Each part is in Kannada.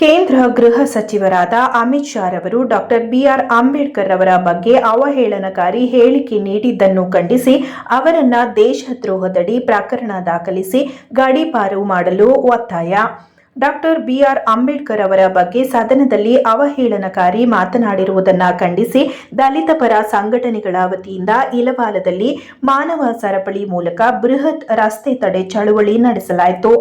ಕೇಂದ್ರ ಗೃಹ ಸಚಿವರಾದ ಅಮಿತ್ ಶಾ ರವರು ಡಾಕ್ಟರ್ ಬಿಆರ್ ಅಂಬೇಡ್ಕರ್ ರವರ ಬಗ್ಗೆ ಅವಹೇಳನಕಾರಿ ಹೇಳಿಕೆ ನೀಡಿದ್ದನ್ನು ಖಂಡಿಸಿ ಅವರನ್ನ ದೇಶದ್ರೋಹದಡಿ ಪ್ರಕರಣ ದಾಖಲಿಸಿ ಗಡೀಪಾರು ಮಾಡಲು ಒತ್ತಾಯ. ಡಾಕ್ಟರ್ ಬಿಆರ್ ಅಂಬೇಡ್ಕರ್ ಅವರ ಬಗ್ಗೆ ಸದನದಲ್ಲಿ ಅವಹೇಳನಕಾರಿ ಮಾತನಾಡಿರುವುದನ್ನು ಖಂಡಿಸಿ ದಲಿತ ಪರ ಸಂಘಟನೆಗಳ ವತಿಯಿಂದ ಇಲವಾಲದಲ್ಲಿ ಮಾನವ ಸರಪಳಿ ಮೂಲಕ ಬೃಹತ್ ರಸ್ತೆ ತಡೆ ಚಳುವಳಿ ನಡೆಸಲಾಯಿತು.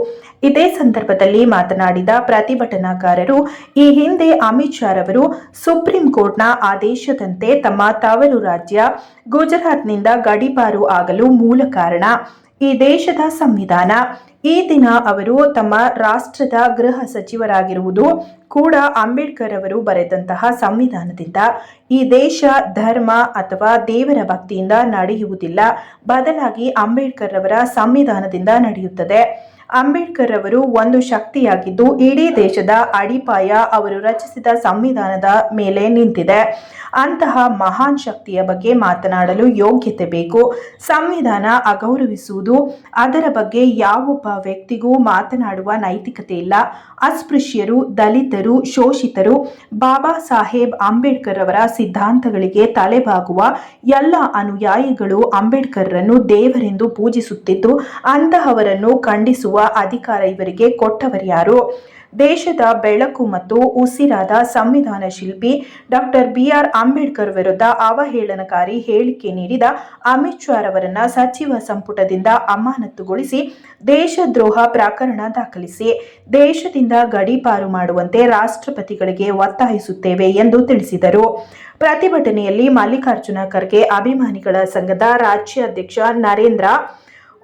ಇದೇ ಸಂದರ್ಭದಲ್ಲಿ ಮಾತನಾಡಿದ ಪ್ರತಿಭಟನಾಕಾರರು, ಈ ಹಿಂದೆ ಅಮಿತ್ ಶಾ ರವರು ಸುಪ್ರೀಂ ಕೋರ್ಟ್ನ ಆದೇಶದಂತೆ ತಮ್ಮ ತವರು ರಾಜ್ಯ ಗುಜರಾತ್ನಿಂದ ಗಡೀಪಾರು ಆಗಲು ಮೂಲ ಕಾರಣ ಈ ದೇಶದ ಸಂವಿಧಾನ. ಈ ದಿನ ಅವರು ತಮ್ಮ ರಾಷ್ಟ್ರದ ಗೃಹ ಸಚಿವರಾಗಿರುವುದು ಕೂಡ ಅಂಬೇಡ್ಕರ್ ಅವರು ಬರೆದಂತಹ ಸಂವಿಧಾನದಿಂದ. ಈ ದೇಶ ಧರ್ಮ ಅಥವಾ ದೇವರ ಭಕ್ತಿಯಿಂದ ನಡೆಯುವುದಿಲ್ಲ, ಬದಲಾಗಿ ಅಂಬೇಡ್ಕರ್ ಅವರ ಸಂವಿಧಾನದಿಂದ ನಡೆಯುತ್ತದೆ. ಅಂಬೇಡ್ಕರ್ ಅವರು ಒಂದು ಶಕ್ತಿಯಾಗಿದ್ದು ಇಡೀ ದೇಶದ ಅಡಿಪಾಯ ಅವರು ರಚಿಸಿದ ಸಂವಿಧಾನದ ಮೇಲೆ ನಿಂತಿದೆ. ಅಂತಹ ಮಹಾನ್ ಶಕ್ತಿಯ ಬಗ್ಗೆ ಮಾತನಾಡಲು ಯೋಗ್ಯತೆ ಬೇಕು. ಸಂವಿಧಾನ ಅಗೌರವಿಸುವುದು, ಅದರ ಬಗ್ಗೆ ಯಾವೊಬ್ಬ ವ್ಯಕ್ತಿಗೂ ಮಾತನಾಡುವ ನೈತಿಕತೆ ಇಲ್ಲ. ಅಸ್ಪೃಶ್ಯರು, ದಲಿತರು, ಶೋಷಿತರು ಬಾಬಾ ಸಾಹೇಬ್ ಅಂಬೇಡ್ಕರ್ ಅವರ ಸಿದ್ಧಾಂತಗಳಿಗೆ ತಲೆಬಾಗುವ ಎಲ್ಲ ಅನುಯಾಯಿಗಳು ಅಂಬೇಡ್ಕರ್ರನ್ನು ದೇವರೆಂದು ಪೂಜಿಸುತ್ತಿದ್ದು, ಅಂತಹವರನ್ನು ಖಂಡಿಸುವ ಅಧಿಕಾರ ಇವರಿಗೆ ಕೊಟ್ಟವರ್ಯಾರು? ದೇಶದ ಬೆಳಕು ಮತ್ತು ಉಸಿರಾದ ಸಂವಿಧಾನ ಶಿಲ್ಪಿ ಡಾಕ್ಟರ್ ಬಿಆರ್ ಅಂಬೇಡ್ಕರ್ ವಿರುದ್ಧ ಅವಹೇಳನಕಾರಿ ಹೇಳಿಕೆ ನೀಡಿದ ಅಮಿತ್ ಶಾ ರವರನ್ನ ಸಚಿವ ಸಂಪುಟದಿಂದ ಅಮಾನತುಗೊಳಿಸಿ ದೇಶದ್ರೋಹ ಪ್ರಕರಣ ದಾಖಲಿಸಿ ದೇಶದಿಂದ ಗಡೀಪಾರು ಮಾಡುವಂತೆ ರಾಷ್ಟ್ರಪತಿಗಳಿಗೆ ಒತ್ತಾಯಿಸುತ್ತೇವೆ ಎಂದು ತಿಳಿಸಿದರು. ಪ್ರತಿಭಟನೆಯಲ್ಲಿ ಮಲ್ಲಿಕಾರ್ಜುನ ಖರ್ಗೆ ಅಭಿಮಾನಿಗಳ ಸಂಘದ ರಾಜ್ಯಾಧ್ಯಕ್ಷ ನರೇಂದ್ರ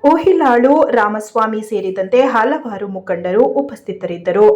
ಉಹಿಲಾಳು, ರಾಮಸ್ವಾಮಿ ಸೇರಿದಂತೆ ಹಲವಾರು ಮುಖಂಡರು ಉಪಸ್ಥಿತರಿದ್ದರು.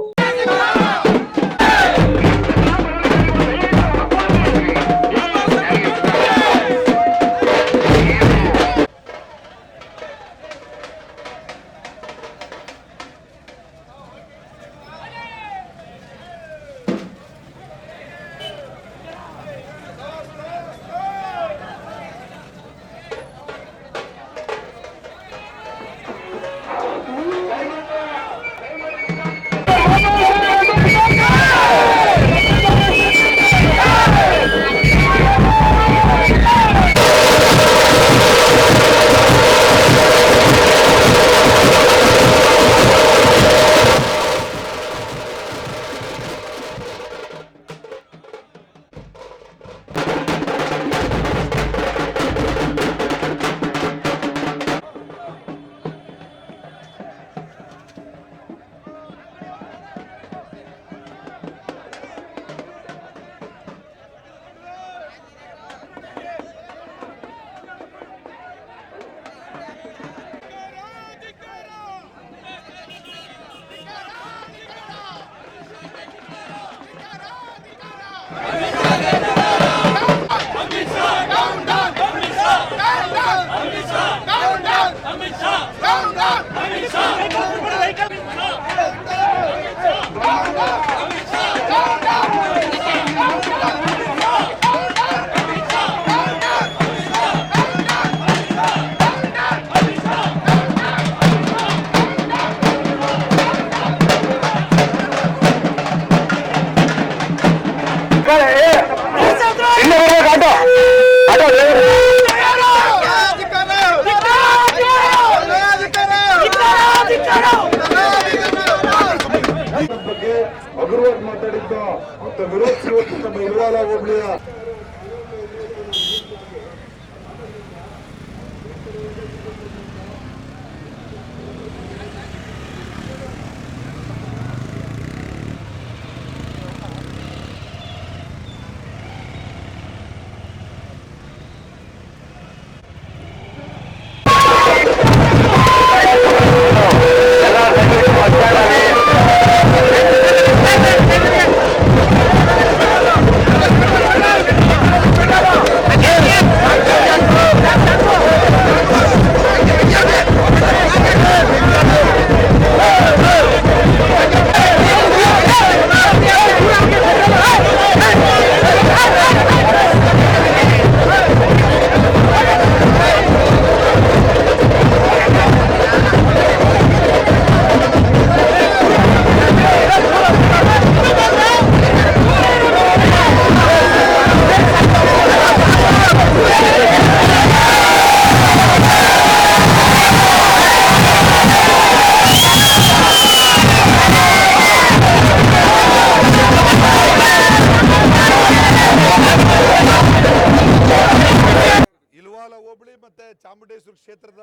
ಹೋಬಳಿ ಮತ್ತು ಚಾಮುಂಡೇಶ್ವರಿ ಕ್ಷೇತ್ರದ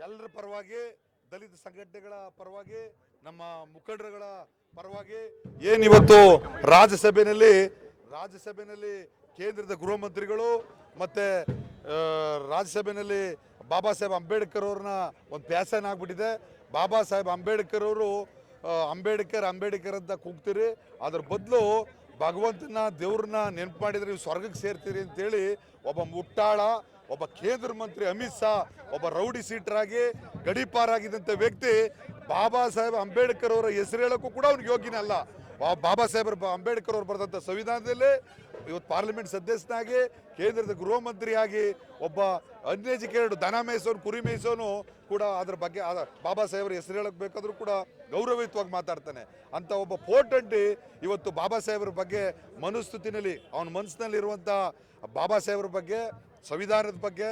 ಎಲ್ಲರ ಪರವಾಗಿ, ದಲಿತ ಸಂಘಟನೆಗಳ ಪರವಾಗಿ, ನಮ್ಮ ಮುಖಂಡರುಗಳ ಪರವಾಗಿ ಏನಿವತ್ತು ರಾಜ್ಯಸಭೆಯಲ್ಲಿ ಕೇಂದ್ರದ ಗೃಹ ಮಂತ್ರಿಗಳು ಮತ್ತು ರಾಜ್ಯಸಭೆಯಲ್ಲಿ ಬಾಬಾ ಸಾಹೇಬ್ ಅಂಬೇಡ್ಕರ್ ಅವ್ರನ್ನ ಒಂದು ಪ್ಯಾಸನ್ ಆಗಿಬಿಟ್ಟಿದೆ. ಬಾಬಾ ಸಾಹೇಬ್ ಅಂಬೇಡ್ಕರ್ ಅವರು ಅಂಬೇಡ್ಕರ್ ಅಂತ ಕೂಗ್ತೀರಿ, ಅದ್ರ ಬದಲು ಭಗವಂತನ ದೇವ್ರನ್ನ ನೆನಪು ಮಾಡಿದ್ರೆ ನೀವು ಸ್ವರ್ಗಕ್ಕೆ ಸೇರ್ತೀರಿ ಅಂತೇಳಿ ಒಬ್ಬ ಮುಟ್ಟಾಳ, ಒಬ್ಬ ಕೇಂದ್ರ ಮಂತ್ರಿ ಅಮಿತ್ ಶಾ, ಒಬ್ಬ ರೌಡಿ ಸೀಟರಾಗಿ ಗಡೀಪಾರಾಗಿದ್ದಂಥ ವ್ಯಕ್ತಿ ಬಾಬಾ ಸಾಹೇಬ್ ಅಂಬೇಡ್ಕರ್ ಅವರ ಹೆಸರು ಹೇಳೋಕ್ಕೂ ಕೂಡ ಅವ್ನಿಗೆ ಯೋಗ್ಯನೇ ಅಲ್ಲ. ಬಾಬಾ ಸಾಹೇಬ್ ಅಂಬೇಡ್ಕರ್ ಅವರು ಬರೆದಂಥ ಸಂವಿಧಾನದಲ್ಲಿ ಇವತ್ತು ಪಾರ್ಲಿಮೆಂಟ್ ಸದಸ್ಯನಾಗಿ, ಕೇಂದ್ರದ ಗೃಹ ಮಂತ್ರಿಯಾಗಿ, ಒಬ್ಬ ಅನ್ಎಜುಕೇಟೆಡ್ ದನ ಮೇಯಿಸೋನು, ಕುರಿ ಮೇಯಿಸೋನು ಕೂಡ ಅದ್ರ ಬಗ್ಗೆ ಬಾಬಾ ಸಾಹೇಬ್ರ ಹೆಸರು ಹೇಳಕ್ ಬೇಕಾದ್ರೂ ಕೂಡ ಗೌರವಯುತವಾಗಿ ಮಾತಾಡ್ತಾನೆ. ಅಂತ ಒಬ್ಬ ಪೋರ್ಟಂಟಿ ಇವತ್ತು ಬಾಬಾ ಸಾಹೇಬ್ರ ಬಗ್ಗೆ ಮನುಸ್ತುತಿನಲ್ಲಿ, ಅವನ ಮನಸ್ಸಿನಲ್ಲಿರುವಂಥ ಬಾಬಾ ಸಾಹೇಬ್ರ ಬಗ್ಗೆ, ಸಂವಿಧಾನದ ಬಗ್ಗೆ,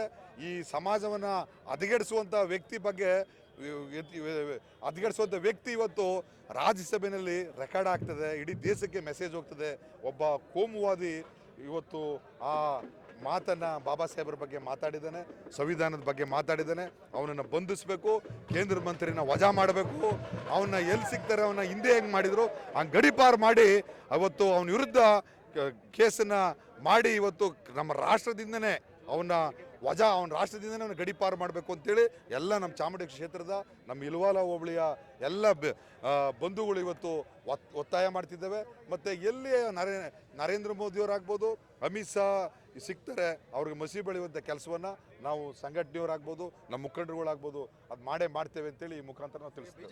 ಈ ಸಮಾಜವನ್ನು ಹದಗೆಡಿಸುವಂಥ ವ್ಯಕ್ತಿ ಬಗ್ಗೆ ಇವತ್ತು ರಾಜ್ಯಸಭೆಯಲ್ಲಿ ರೆಕಾರ್ಡ್ ಆಗ್ತದೆ, ಇಡೀ ದೇಶಕ್ಕೆ ಮೆಸೇಜ್ ಹೋಗ್ತದೆ. ಒಬ್ಬ ಕೋಮುವಾದಿ ಇವತ್ತು ಆ ಮಾತನ್ನು ಬಾಬಾ ಸಾಹೇಬ್ರ ಬಗ್ಗೆ ಮಾತಾಡಿದ್ದಾನೆ, ಸಂವಿಧಾನದ ಬಗ್ಗೆ ಮಾತಾಡಿದ್ದಾನೆ. ಅವನನ್ನು ಬಂಧಿಸಬೇಕು, ಕೇಂದ್ರ ಮಂತ್ರಿನ ವಜಾ ಮಾಡಬೇಕು. ಅವನ್ನ ಎಲ್ಲಿ ಸಿಗ್ತಾರೆ, ಅವನ್ನ ಹಿಂದೆ ಹೆಂಗೆ ಮಾಡಿದ್ರು ಹಂಗೆ ಗಡೀಪಾರು ಮಾಡಿ ಅವತ್ತು ಅವನ ವಿರುದ್ಧ ಕೇಸನ್ನು ಮಾಡಿ ಇವತ್ತು ನಮ್ಮ ರಾಷ್ಟ್ರದಿಂದನೇ ಅವನ ರಾಷ್ಟ್ರದಿಂದನೇ ಅವನ ಗಡೀಪಾರು ಮಾಡಬೇಕು ಅಂತೇಳಿ ಎಲ್ಲ ನಮ್ಮ ಚಾಮುಂಡಿ ಕ್ಷೇತ್ರದ, ನಮ್ಮ ಇಲ್ವಾಲ ಹೋಬಳಿಯ ಎಲ್ಲ ಬಂಧುಗಳು ಇವತ್ತು ಒತ್ತಾಯ ಮಾಡ್ತಿದ್ದೇವೆ. ಮತ್ತು ಎಲ್ಲಿ ನರೇಂದ್ರ ಮೋದಿಯವರಾಗ್ಬೋದು, ಅಮಿತ್ ಶಾ ಸಿಗ್ತಾರೆ, ಅವ್ರಿಗೆ ಮಸಿ ಬೆಳೆಯುವಂಥ ಕೆಲಸವನ್ನು ನಾವು ಸಂಘಟನೆಯವರಾಗ್ಬೋದು, ನಮ್ಮ ಮುಖಂಡರುಗಳಾಗ್ಬೋದು ಅದು ಮಾಡೇ ಮಾಡ್ತೇವೆ ಅಂತೇಳಿ ಈ ಮುಖಾಂತರ ನಾವು ತಿಳಿಸ್ತೇವೆ.